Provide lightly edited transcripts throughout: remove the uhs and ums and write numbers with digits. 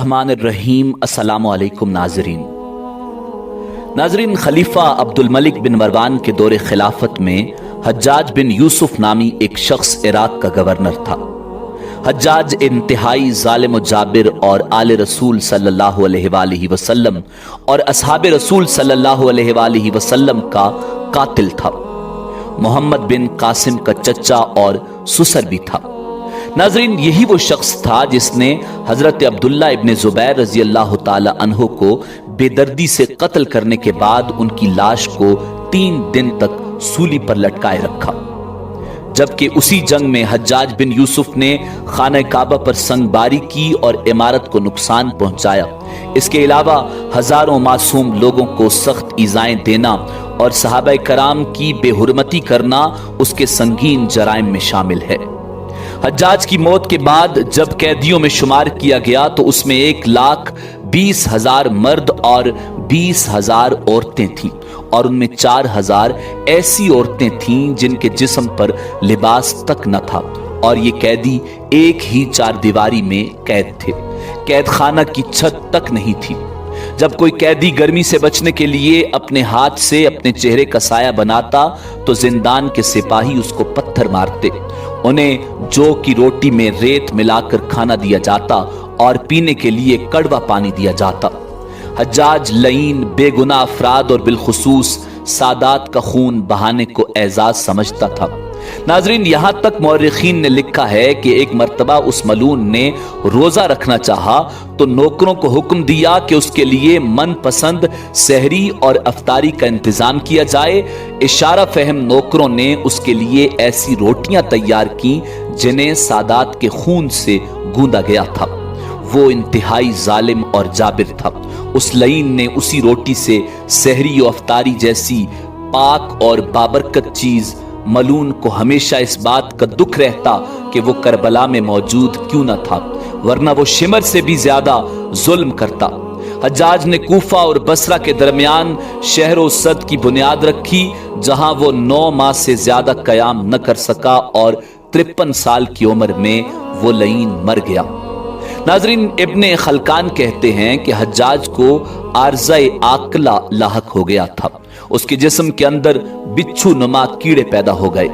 रहमान रहीम। अस्सलामु अलैकुम नाजरीन, खलीफा अब्दुल मलिक बिन मरवान के दौरे खिलाफत में हज्जाज बिन यूसुफ नामी एक शख्स इराक का गवर्नर था। हज्जाज इंतहाई जालिम व जाबिर और आले रसूल सल्लल्लाहु अलैहि वसल्लम और असहाबे रसूल सल्लल्लाहु अलैहि वसल्लम का कातिल था। मोहम्मद बिन कासिम का चचा और सुसर भी था। नाजरीन, यही वो शख्स था जिसने हजरत अब्दुल्ला इब्ने जुबैर रजी अल्लाह ताला अन्हो को बेदर्दी से कत्ल करने के बाद उनकी लाश को 3 दिन तक सूली पर लटकाए रखा। जबकि उसी जंग में हज्जाज बिन यूसुफ ने खाना काबा पर संगबारी की और इमारत को नुकसान पहुंचाया। इसके अलावा हजारों मासूम लोगों को सख्त ईजाएं देना और सहाबा कराम की बेहुरमती करना उसके संगीन जराइम में शामिल है। हज्जाज की मौत के बाद जब कैदियों में शुमार किया गया तो उसमें 1,20,000 मर्द और 20,000 औरतें थीं और उनमें 4,000 ऐसी औरतें थीं जिनके जिस्म पर लिबास तक न था और ये कैदी एक ही चारदीवारी में कैद थे। कैद खाना की छत तक नहीं थी। जब कोई कैदी गर्मी से बचने के लिए अपने हाथ से अपने चेहरे का साया बनाता तो जिंदान के सिपाही उसको पत्थर मारते। उन्हें जौ की रोटी में रेत मिलाकर खाना दिया जाता और पीने के लिए कड़वा पानी दिया जाता। हज्जाज लईन बेगुनाह अफराद और बिलखुसूस सादात का खून बहाने को एजाज समझता था। नाजरीन, यहां तक मौर्रिखीन ने लिखा है कि एक मर्तबा उस मलून ने रोजा रखना चाहा तो नौकरों को हुक्म दिया कि उसके लिए मनपसंद सहरी और अफ्तारी का इंतजाम किया जाए। इशारा फहम नौकरों ने उसके लिए ऐसी रोटियां तैयार की जिन्हें सादात के खून से गूंदा गया था। वो इंतहाई जालिम और जाबिर था। उस लईन ने उसी रोटी से सहरी और अफ्तारी जैसी पाक और बाबरकत चीज मलून को हमेशा इस बात का दुख रहता कि वो करबला में मौजूद क्यों न था, वरना वो शिमर से भी ज्यादा जुल्म करता। हज्जाज ने कूफा और बसरा के दरमियान शहर सद की बुनियाद रखी जहां वो 9 माह से ज्यादा कयाम न कर सका और 53 साल की उम्र में वो लईन मर गया। नाजरीन, इब्ने खलकान कहते हैं कि हज्जाज को आर्ज़ाए आकला लाहक हो गया था। उसके जिस्म के अंदर बिच्छू नुमा कीड़े पैदा हो गए।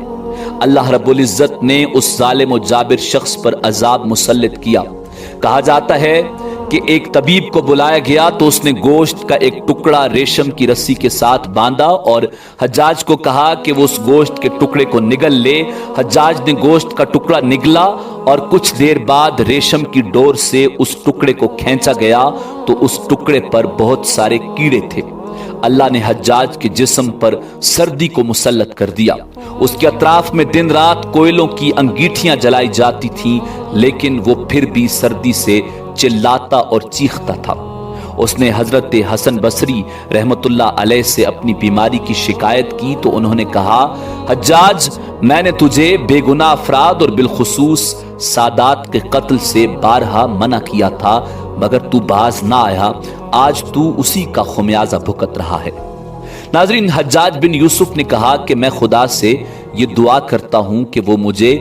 अल्लाह रब्बुल इज्जत ने उस जालिम और जाबिर शख्स पर अजाब मुसल्लित किया। कहा जाता है कि एक तबीब को बुलाया गया तो उसने गोश्त का एक टुकड़ा रेशम की रस्सी के साथ बांधा और हज्जाज को कहा कि वो उस गोश्त के टुकड़े को निगल ले। हज्जाज ने गोश्त का टुकड़ा निगला और कुछ देर बाद रेशम की डोर से उस टुकड़े को खींचा गया तो उस टुकड़े पर बहुत सारे कीड़े थे। अल्लाह ने हज्जाज के जिस्म पर सर्दी को मुसल्लत कर दिया। उसके अतराफ में दिन रात कोयलों की अंगीठियां जलाई जाती थीं, लेकिन वो फिर भी सर्दी से चिल्लाता और चीखता था। उसने हजरत हसन बसरी रहमतुल्लाह अलैह से अपनी बीमारी की शिकायत की तो उन्होंने कहा, हज्जाज, मैंने तुझे बेगुनाह अफराद और बिलखुसूस सादात के कत्ल से बारहा मना किया था, मगर तू बाज ना आया। आज तू उसी का खुमियाजा भुगत रहा है। नाजरीन, हज्जाज बिन यूसुफ ने कहा कि मैं खुदा से ये दुआ करता हूं कि वो मुझे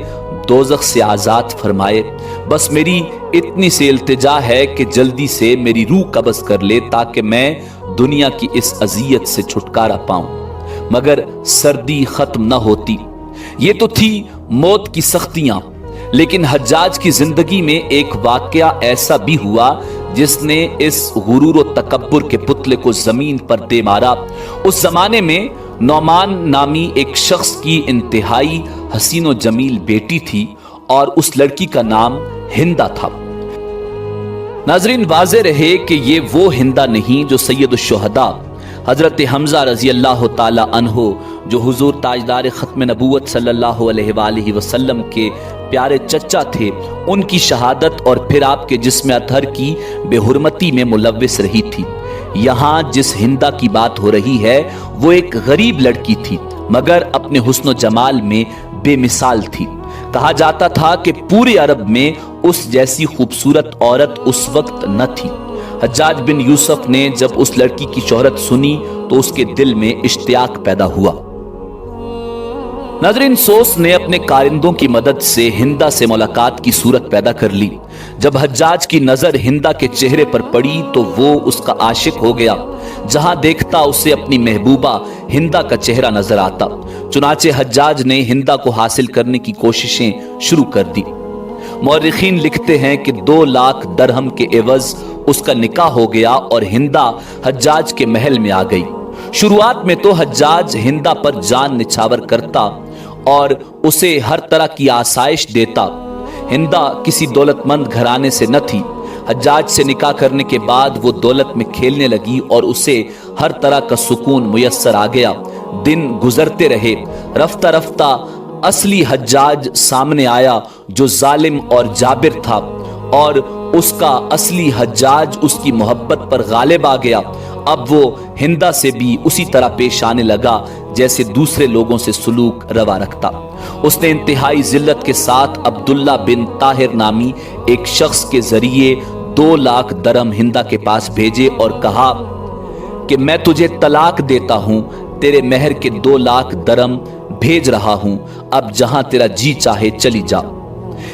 दोज़ख से आजाद फरमाए। बस मेरी इतनी सी इल्तिजा है कि जल्दी से मेरी रूह कब्ज़ कर ले ताकि मैं दुनिया की इस अजियत से छुटकारा पाऊं। मगर सर्दी खत्म न होती। ये तो थी मौत की सख्तियां, लेकिन हज्जाज की जिंदगी में एक वाकया ऐसा भी हुआ जिसने इस गुरूर और तकब्बुर के पुतले को जमीन पर दे मारा। उस जमाने में नौमान नामी एक शख्स की इंतहाई हसीन व जमील बेटी थी और उस लड़की का नाम हिंदा था। नाजरीन, वाज़े रहे कि ये वो हिंदा नहीं जो सैयद शुहदा हजरत हमजा रजी अल्लाह ताला अन्हो, जो हुजूर ताजदार खत्म नबूवत सल्लल्लाहु अलैहि वसल्लम के प्यारे चचा थे, उनकी शहादत और फिर आपके जिस्म अतहर की बेहुरमती में मुलव्विस रही थी। यहाँ जिस हिंदा की बात हो रही है वो एक गरीब लड़की थी, मगर अपने हुस्न जमाल में बेमिसाल थी। कहा जाता था कि पूरे अरब में उस जैसी खूबसूरत औरत उस वक्त न थी। हज्जाज बिन यूसुफ ने जब उस लड़की की शोहरत सुनी तो उसके दिल में इश्तियाक पैदा हुआ। नाज़रीन, सोस ने अपने कारिंदों की मदद से हिंदा से मुलाकात की सूरत पैदा कर ली। جب حجاج کی نظر ہندا کے چہرے پر پڑی تو وہ اس کا عاشق ہو گیا، جہاں دیکھتا اسے اپنی محبوبہ ہندا کا چہرہ نظر آتا۔ چنانچہ حجاج نے ہندا کو حاصل کرنے کی کوششیں شروع کر دی۔ مورخین لکھتے ہیں کہ 2 لاکھ درہم کے عوض اس کا نکاح ہو گیا اور ہندا حجاج کے محل میں آ گئی۔ شروعات میں تو حجاج ہندا پر جان نچھاور کرتا اور اسے ہر طرح کی آسائش دیتا۔ ہندا کسی دولت مند گھرانے سے نہ تھی۔ حجاج سے نکاح کرنے کے بعد وہ دولت میں کھیلنے لگی اور اسے ہر طرح کا سکون میسر آ گیا۔ دن گزرتے رہے، رفتہ رفتہ اصلی حجاج سامنے آیا جو ظالم اور جابر تھا، اور اس کا اصلی حجاج اس کی محبت پر غالب آ گیا۔ اب وہ ہندا سے بھی اسی طرح پیش آنے لگا جیسے دوسرے لوگوں سے سلوک روا رکھتا۔ اس نے انتہائی ذلت کے ساتھ عبداللہ بن طاہر نامی ایک شخص کے ذریعے 2 لاکھ درہم ہندا کے پاس بھیجے اور کہا کہ میں تجھے طلاق دیتا ہوں، تیرے مہر کے 2 لاکھ درہم بھیج رہا ہوں، اب جہاں تیرا جی چاہے چلی جا۔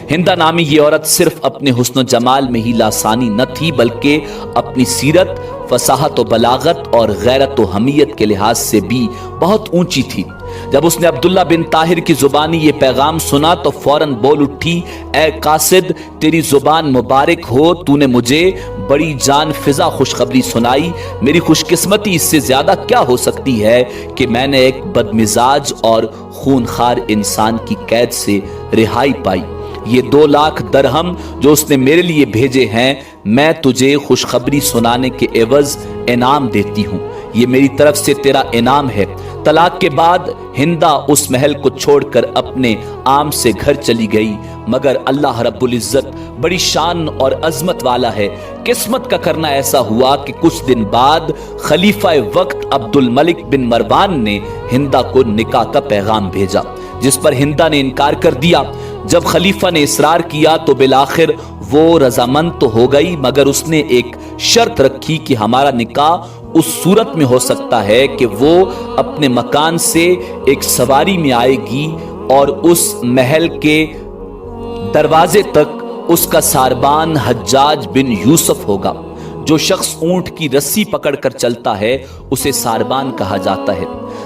ہندا نامی یہ عورت صرف اپنے حسن و جمال میں ہی لاسانی نہ تھی، بلکہ اپنی سیرت، فصاحت و بلاغت اور غیرت و حمیت کے لحاظ سے بھی بہت اونچی تھی۔ جب اس نے عبداللہ بن طاہر کی زبانی یہ پیغام سنا تو فوراً بول اٹھی، اے قاصد، تیری زبان مبارک ہو، تو نے مجھے بڑی جان فضا خوشخبری سنائی۔ میری خوش قسمتی اس سے زیادہ کیا ہو سکتی ہے کہ میں نے ایک بدمزاج اور خونخوار انسان کی قید سے رہائی پائی۔ یہ 2 لاکھ درہم جو اس نے میرے لیے بھیجے ہیں، میں تجھے خوشخبری سنانے کے عوض انعام دیتی ہوں، یہ میری طرف سے تیرا انعام ہے۔ طلاق کے بعد ہندا اس محل کو چھوڑ کر اپنے عام سے گھر چلی گئی، مگر اللہ رب العزت بڑی شان اور عظمت والا ہے۔ قسمت کا کرنا ایسا ہوا کہ کچھ دن بعد خلیفہ وقت عبد الملک بن مروان نے ہندا کو نکاح کا پیغام بھیجا، جس پر ہندا نے انکار کر دیا۔ جب خلیفہ نے اصرار کیا تو بالآخر وہ رضامند تو ہو گئی، مگر اس نے ایک شرط رکھی کہ ہمارا نکاح اس صورت میں ہو سکتا ہے کہ وہ اپنے مکان سے ایک سواری میں آئے گی اور اس محل کے دروازے تک اس کا ساربان حجاج بن یوسف ہوگا۔ جو شخص اونٹ کی رسی پکڑ کر چلتا ہے اسے ساربان کہا جاتا ہے۔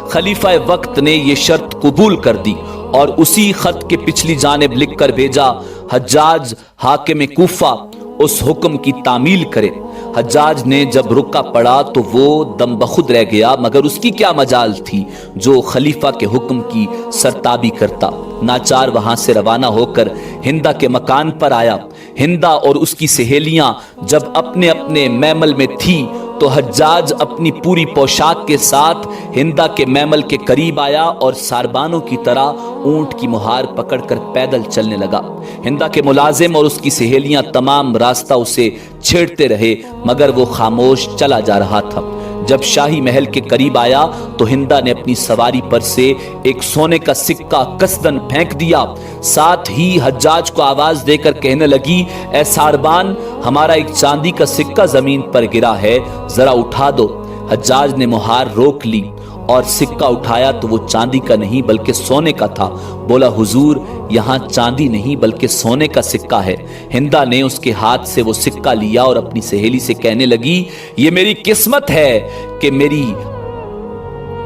خلیفہ وقت نے یہ شرط قبول کر دی اور اسی خط کے پچھلی جانب لکھ کر بھیجا، حجاج حاکم کوفہ اس حکم کی تعمیل کرے۔ حجاج نے جب رکا پڑا تو وہ دم بخود رہ گیا، مگر اس کی کیا مجال تھی جو خلیفہ کے حکم کی سرتابی کرتا۔ ناچار وہاں سے روانہ ہو کر ہندا کے مکان پر آیا۔ ہندا اور اس کی سہیلیاں جب اپنے اپنے میمل میں تھی تو حجاج اپنی پوری پوشاک کے ساتھ ہندا کے میمل کے قریب آیا اور ساربانوں کی طرح اونٹ کی مہار پکڑ کر پیدل چلنے لگا۔ ہندا کے ملازم اور اس کی سہیلیاں تمام راستہ اسے چھیڑتے رہے، مگر وہ خاموش چلا جا رہا تھا۔ جب شاہی محل کے قریب آیا تو ہندا نے اپنی سواری پر سے ایک سونے کا سکہ قصدن پھینک دیا، ساتھ ہی حجاج کو آواز دے کر کہنے لگی، اے ساربان، ہمارا ایک چاندی کا سکہ زمین پر گرا ہے، ذرا اٹھا دو۔ حجاج نے مہار روک لی اور سکہ اٹھایا تو وہ چاندی کا نہیں بلکہ سونے کا تھا۔ بولا، حضور، یہاں چاندی نہیں بلکہ سونے کا سکہ ہے۔ ہندا نے اس کے ہاتھ سے وہ سکہ لیا اور اپنی سہیلی سے کہنے لگی، یہ میری قسمت ہے کہ میری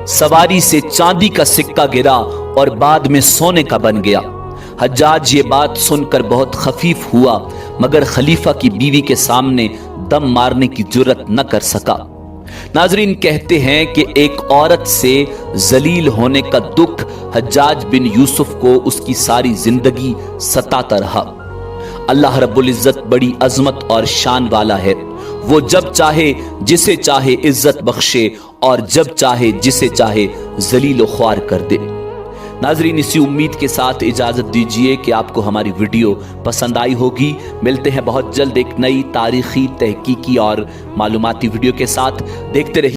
سواری سے چاندی کا سکہ گرا اور بعد میں سونے کا بن گیا۔ حجاج یہ بات سن کر بہت خفیف ہوا، مگر خلیفہ کی بیوی کے سامنے دم مارنے کی جرت نہ کر سکا۔ ناظرین، کہتے ہیں کہ ایک عورت سے ذلیل ہونے کا دکھ حجاج بن یوسف کو اس کی ساری زندگی ستاتا رہا۔ اللہ رب العزت بڑی عظمت اور شان والا ہے، وہ جب چاہے جسے چاہے عزت بخشے اور جب چاہے جسے چاہے ذلیل و خوار کر دے۔ ناظرین، اسی امید کے ساتھ اجازت دیجیے کہ آپ کو ہماری ویڈیو پسند آئی ہوگی۔ ملتے ہیں بہت جلد ایک نئی تاریخی، تحقیقی اور معلوماتی ویڈیو کے ساتھ۔ دیکھتے رہیے